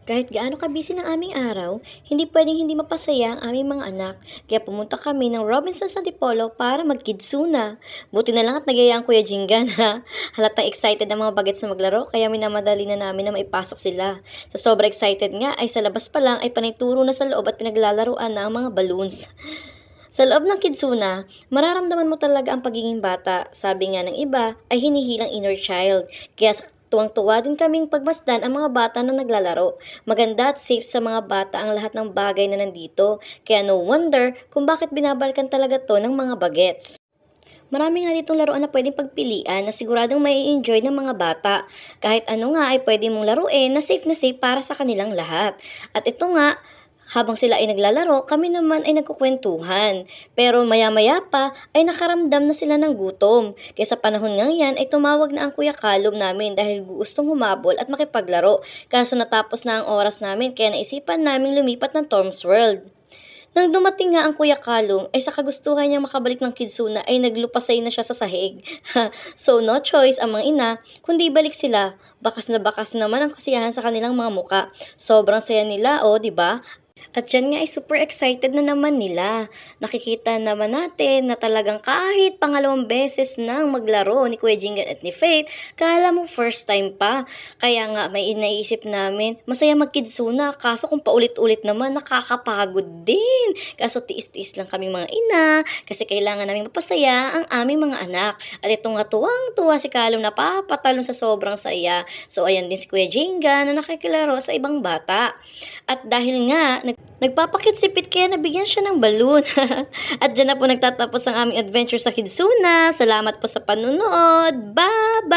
Kahit gaano ka-busy ng aming araw, hindi pwedeng hindi mapasaya ang aming mga anak. Kaya pumunta kami ng Robinsons Antipolo para mag-kidsuna. Buti na lang at nagyaya ang Kuya Jingan ha. Halatang excited ang mga bagets na maglaro kaya minamadali na namin na maipasok sila. Sa sobra excited nga ay sa labas pa lang ay panituro na sa loob at pinaglalaruan na ang mga balloons. Sa loob ng kidsuna, mararamdaman mo talaga ang pagiging bata. Sabi nga ng iba ay hinihilang inner child. Kaya tuwang-tuwa din kaming pagmasdan ang mga bata na naglalaro. Maganda at safe sa mga bata ang lahat ng bagay na nandito. Kaya no wonder kung bakit binabalikan talaga to ng mga bagets. Marami nga ditong laruan na pwedeng pagpilian na siguradong mai enjoy ng mga bata. Kahit ano nga ay pwede mong laruin na safe para sa kanilang lahat. At ito nga, habang sila ay naglalaro, kami naman ay nagkukwentuhan. Pero maya-maya pa ay nakaramdam na sila ng gutom. Kaya sa panahon nga yan ay tumawag na ang Kuya Kalum namin dahil gustong humabol at makipaglaro. Kaso natapos na ang oras namin kaya naisipan namin lumipat ng Tom's World. Nang dumating nga ang Kuya Kalum, ay sa kagustuhan niya makabalik ng kidsuna ay naglupasay na siya sa sahig. So no choice ang mga ina, kundi balik sila. Bakas na bakas naman ang kasiyahan sa kanilang mga muka. Sobrang saya nila, oh, 'di ba? At yan nga ay super excited na naman nila. Nakikita naman natin na talagang kahit pangalawang beses nang maglaro ni Kuya Jingan at ni Faith, kala mo first time pa. Kaya nga may inaisip namin, masaya magkidsuna, kaso kung paulit-ulit naman, nakakapagod din. Kaso tiis-tiis lang kami mga ina, kasi kailangan namin mapasaya ang aming mga anak. At ito nga tuwang-tuwa si Kalum na papatalon sa sobrang saya. So ayan din si Kuya Jingan na nakikilaro sa ibang bata. At dahil nga, nagpapakitsipit kaya nabigyan siya ng balloon. At dyan na po nagtatapos ang aming adventure sa Kidsuna. Salamat po sa panunood. Bye-bye!